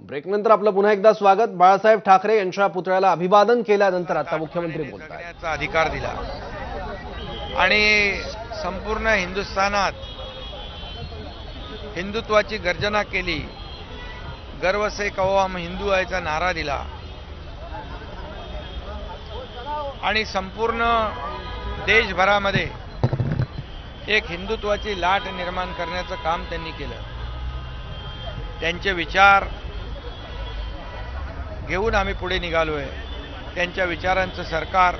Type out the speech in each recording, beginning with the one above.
ब्रेकनंतर आपलं पुन्हा एकदा स्वागत। बाळासाहेब ठाकरे यांच्या पुतळ्याला अभिवादन केल्यानंतर आता मुख्यमंत्री बोलतात। अधिकार दिला आणि संपूर्ण हिंदुस्थानात हिंदुत्वाची गर्जना केली। गर्व से कहो हम हिंदू आहेचा नारा दिला आणि संपूर्ण देशभरामध्ये एक हिंदुत्वाची लाट निर्माण करण्याचं काम त्यांनी केलं। त्यांचे विचार घेऊन आम्ही पुढे निघालोय। त्यांच्या विचारांचं सरकार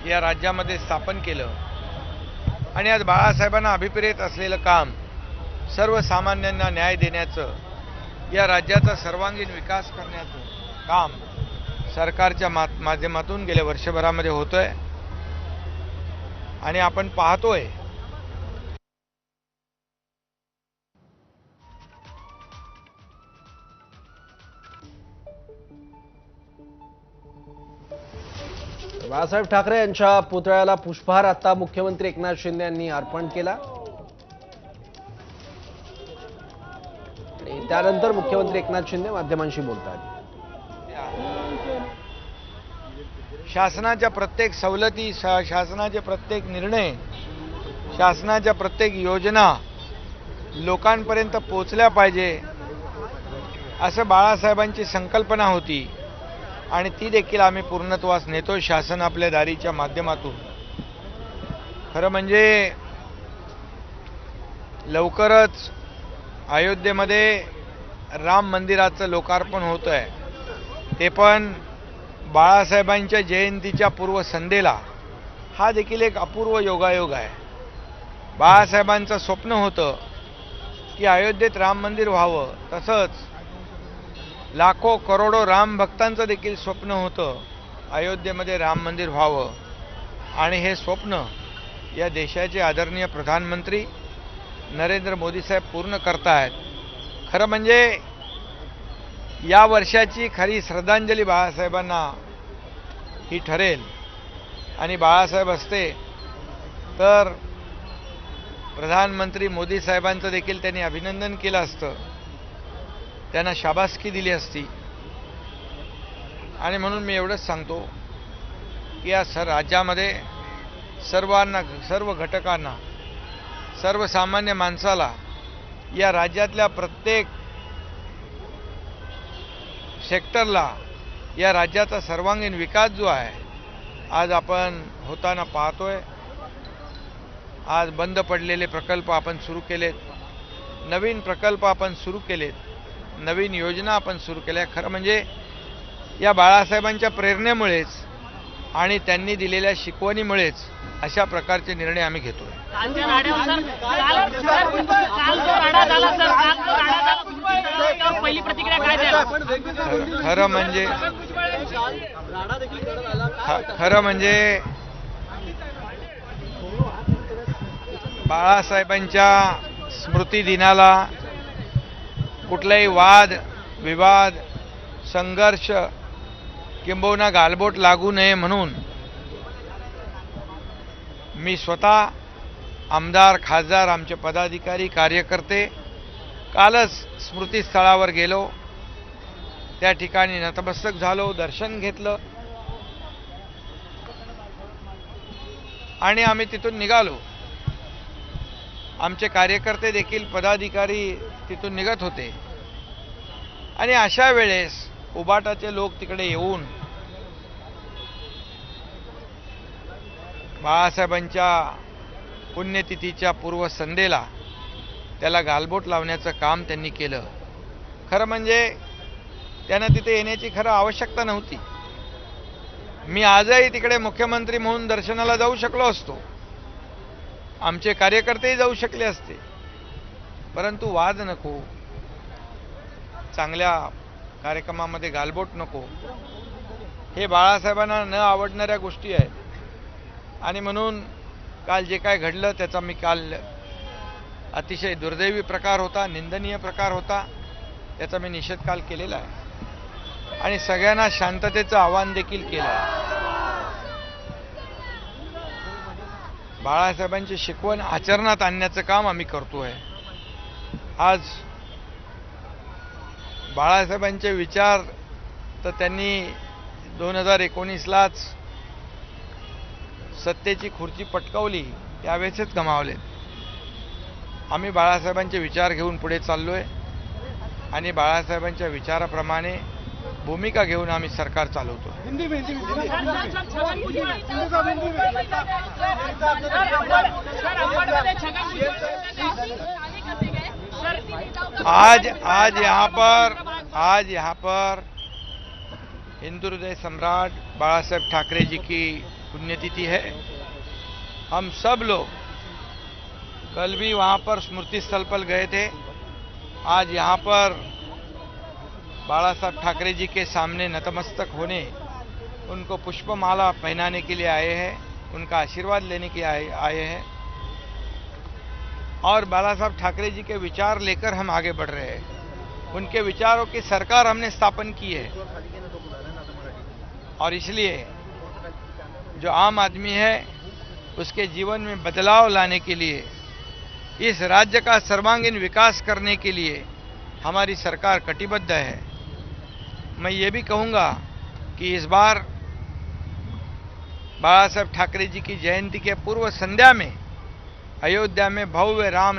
या राज्यामध्ये स्थापन केलं आणि आज बाळासाहेबांना अभिप्रेत असलेलं काम सर्वसामान्यांना न्याय देण्याचं, या राज्याचा सर्वांगीण विकास करण्याचं काम सरकारच्या माध्यमातून गेल्या वर्षभरामध्ये होतंय आणि आपण पाहतोय। बाळासाहेब ठाकरे यांच्या पुतळ्याला पुष्पहार आता मुख्यमंत्री एकनाथ शिंदे यांनी अर्पण केला आणि त्यानंतर मुख्यमंत्री एकनाथ शिंदे माध्यमांशी बोलतात। शासनाच्या प्रत्येक सवलती, शासनाचे प्रत्येक निर्णय, शासनाच्या प्रत्येक योजना लोकांपर्यंत पोहोचल्या पाहिजे असं बाळासाहेबांची संकल्पना होती आणि ती देखील आम्ही पूर्णत्वास नेतो शासन आपल्या दारीच्या माध्यमातून। खरं म्हणजे लवकरच अयोध्येमध्ये राम मंदिराचं लोकार्पण होत आहे, ते पण बाळासाहेबांच्या जयंतीच्या पूर्वसंध्येला। हा देखील एक अपूर्व योगायोग आहे। बाळासाहेबांचं स्वप्न होतं की अयोध्येत राम मंदिर व्हावं, तसंच लाखो करोडो राम भक्तांचं देखील स्वप्न होतं अयोध्येमध्ये राम मंदिर व्हावं आणि हे स्वप्न या देशाचे आदरणीय प्रधानमंत्री नरेंद्र मोदी साहेब पूर्ण करतायत। खरं म्हणजे या वर्षाची खरी श्रद्धांजली बाळासाहेबांना ही ठरेल आणि बाळासाहेब असते तर प्रधानमंत्री मोदी साहेबांचं देखील त्यांनी अभिनंदन केलं असतं, त्यांना शाबासकी दिली असती। आणि म्हणून मी एवढंच सांगतो की या राज्यामध्ये सर्वांना, सर्व घटकांना, सर्वसामान्य माणसाला, या राज्यातल्या प्रत्येक सेक्टरला या राज्याचा सर्वांगीण विकास जो आहे आज आपण होताना पाहतोय। आज बंद पडलेले प्रकल्प आपण सुरू केलेत, नवीन प्रकल्प आपण सुरू केलेत, नवीन योजना आपण सुरू केल्या। खरं म्हणजे या बाळासाहेबांच्या प्रेरणेमुळेच आणि त्यांनी दिलेल्या शिकवणीमुळेच अशा प्रकारचे निर्णय आम्ही घेतोय। खरं म्हणजे बाळासाहेबांच्या स्मृती दिनाला कुठलाही वाद विवाद, संघर्ष किंबहुना गालबोट लागू नये म्हणून मी स्वतः, आमदार, खासदार, आमचे पदाधिकारी, कार्यकर्ते कालच स्मृतीस्थळावर गेलो, त्या ठिकाणी नतमस्तक झालो, दर्शन घेतलं आणि आम्ही तिथून निघालो। आमचे कार्यकर्ते देखील, पदाधिकारी तिथून निघत होते आणि अशा वेळेस उबाटाचे लोक तिकडे येऊन बाळासाहेबांच्या पुण्यतिथीच्या पूर्वसंध्येला त्याला गालबोट लावण्याचं काम त्यांनी केलं। खरं म्हणजे त्यांना तिथे येण्याची खरं आवश्यकता नव्हती। मी आजही तिकडे मुख्यमंत्री म्हणून दर्शनाला जाऊ शकलो असतो, आमचे कार्यकर्तेही जाऊ शकले असते, परंतु वाद नको, चांगल्या कार्यक्रमामध्ये गालबोट नको, हे बाळासाहेबांना न आवडणाऱ्या गोष्टी आहेत। आणि म्हणून काल जे काय घडलं त्याचा मी काल अतिशय दुर्दैवी प्रकार होता, निंदनीय प्रकार होता, त्याचा मी निषेध काल केलेला आहे आणि सगळ्यांना शांततेचं आवाहन देखील केलं आहे। बाळासाहेबांची शिकवण आचरणात आणण्याचं काम आम्ही करतोय। आज बाळासाहेबांचे विचार तर त्यांनी 2019लाच सत्तेची खुर्ची पटकावली त्यावेळेसच गमावलेत। आम्ही बाळासाहेबांचे विचार घेऊन पुढे चाललोय आणि बाळासाहेबांच्या विचाराप्रमाणे भूमिका घेऊन आम्ही सरकार चालवतो। आज यहाँ पर हिंदू हृदय सम्राट बाळासाहेब ठाकरे जी की पुण्यतिथि है। हम सब लोग कल भी वहाँ पर स्मृति स्थल पर गए थे। आज यहाँ पर बाळासाहेब ठाकरे जी के सामने नतमस्तक होने, उनको पुष्पमाला पहनाने के लिए आए हैं, उनका आशीर्वाद लेने के आए हैं और बाळासाहेब ठाकरे जी के विचार लेकर हम आगे बढ़ रहे हैं। उनके विचारों की सरकार हमने स्थापन की है और इसलिए जो आम आदमी है उसके जीवन में बदलाव लाने के लिए, इस राज्य का सर्वांगीण विकास करने के लिए हमारी सरकार कटिबद्ध है। मैं ये भी कहूँगा कि इस बार बाळासाहेब ठाकरे जी की जयंती के पूर्व संध्या में अयोध्या में भव्य राम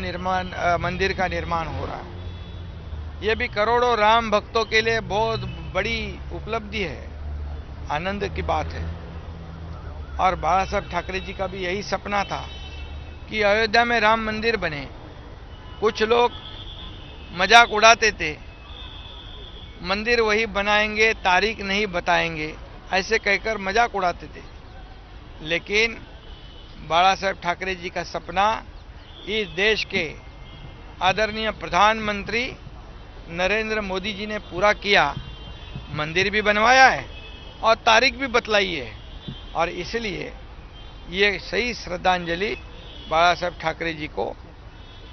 मंदिर का निर्माण हो रहा है। ये भी करोड़ों राम भक्तों के लिए बहुत बड़ी उपलब्धि है, आनंद की बात है। और बाळासाहेब ठाकरे जी का भी यही सपना था कि अयोध्या में राम मंदिर बने। कुछ लोग मजाक उड़ाते थे, मंदिर वही बनाएंगे, तारीख नहीं बताएंगे, ऐसे कहकर मजाक उड़ाते थे। लेकिन बाळासाहेब ठाकरे जी का सपना इस देश के आदरणीय प्रधानमंत्री नरेंद्र मोदी जी ने पूरा किया। मंदिर भी बनवाया है और तारीख भी बतलाई है और इसलिए ये सही श्रद्धांजलि बाळासाहेब ठाकरे जी को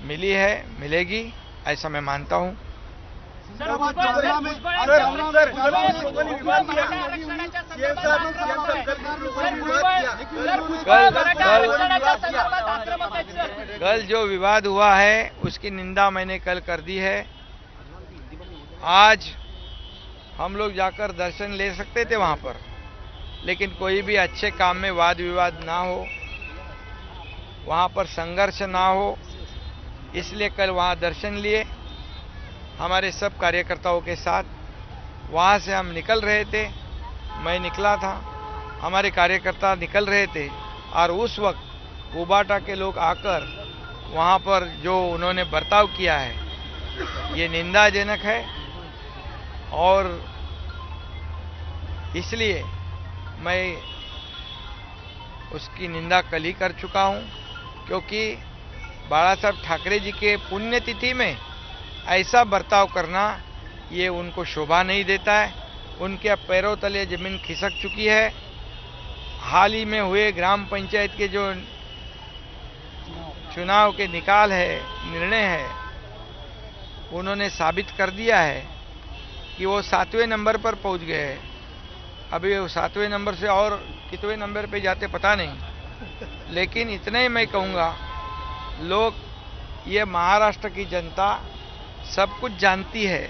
मिली है, मिलेगी, ऐसा मैं मानता हूं। कल जो विवाद हुआ है उसकी निंदा मैंने कल कर दी है। आज हम लोग जाकर दर्शन ले सकते थे वहां पर, लेकिन कोई भी अच्छे काम में वाद विवाद ना हो, वहां पर संघर्ष ना हो, इसलिए कल वहां दर्शन लिए हमारे सब कार्यकर्ताओं के साथ। वहां से हम निकल रहे थे, मैं निकला था, हमारे कार्यकर्ता निकल रहे थे और उस वक्त उबाटा के लोग आकर वहां पर जो उन्होंने बर्ताव किया है ये निंदाजनक है और इसलिए मैं उसकी निंदा कल ही कर चुका हूं, क्योंकि बाळासाहेब ठाकरे जी के पुण्यतिथि में ऐसा बर्ताव करना ये उनको शोभा नहीं देता है। उनके पैरों तले जमीन खिसक चुकी है। हाल ही में हुए ग्राम पंचायत के जो चुनाव के निकाल है, निर्णय है, उन्होंने साबित कर दिया है कि वो 7वें नंबर पर पहुंच गए हैं। अभी वो 7वें नंबर से और कितने नंबर पे जाते पता नहीं, लेकिन इतना ही मैं कहूँगा, लोग, ये महाराष्ट्र की जनता सब कुछ जानती है,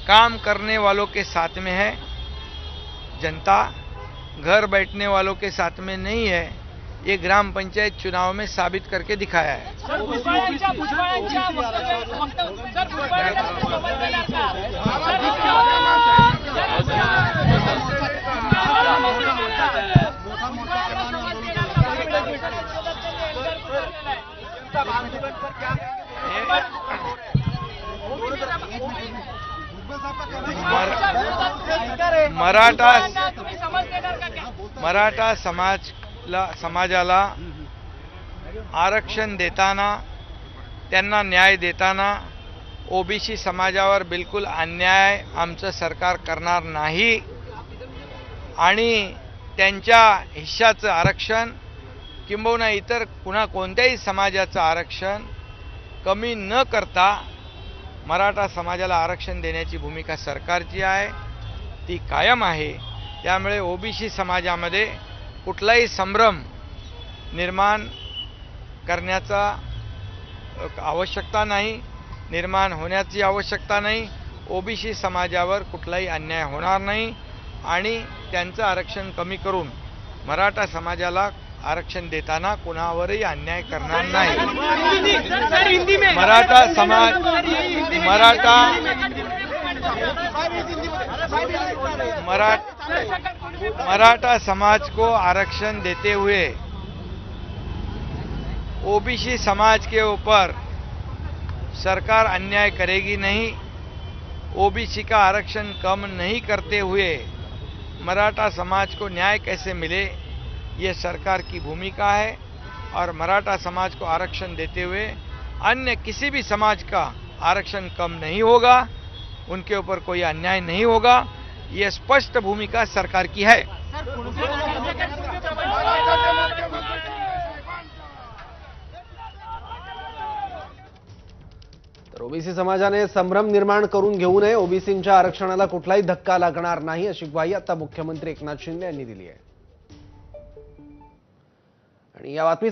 काम करने वालों के साथ में है जनता, घर बैठने वालों के साथ में नहीं है। ये ग्राम पंचायत चुनाव में साबित करके दिखाया है। मराठा समाजाला आरक्षण देताना, त्यांना न्याय देताना ओबीसी समाजावर बिलकुल अन्याय आमचं सरकार करणार नाही आणि त्यांच्या हिश्श्याचं आरक्षण किंबहुना इतर कोणत्याही समाजाचं आरक्षण कमी न करता मराठा समाजाला आरक्षण देण्याची भूमिका सरकारची आहे, ती कायम आहे। त्यामुळे ओबीसी समाजामध्ये कुठलाही संभ्रम निर्माण करण्याचा आवश्यकता नाही, निर्माण होण्याची आवश्यकता नाही। ओबीसी समाजावर कुठलाही अन्याय होणार नाही आणि त्यांचं आरक्षण कमी करून मराठा समाजाला आरक्षण देताना कुणावरही अन्याय करणार नाही। मराठा समाज मराठा समाज को आरक्षण देते हुए ओबीसी समाज के ऊपर सरकार अन्याय करेगी नहीं। ओबीसी का आरक्षण कम नहीं करते हुए मराठा समाज को न्याय कैसे मिले, ये सरकार की भूमिका है और मराठा समाज को आरक्षण देते हुए अन्य किसी भी समाज का आरक्षण कम नहीं होगा, उनके ऊपर कोई अन्याय नहीं होगा। ये स्पष्ट भूमिका सरकार की है। तर ओबीसी समाजाने संभ्रम निर्माण करून घेऊ नये, ओबीसींच्या आरक्षणाला कुठलाही धक्का लागणार नाही अशी ग्वाही आता मुख्यमंत्री एकनाथ शिंदे यांनी दिली आहे। आणि या बातमीचे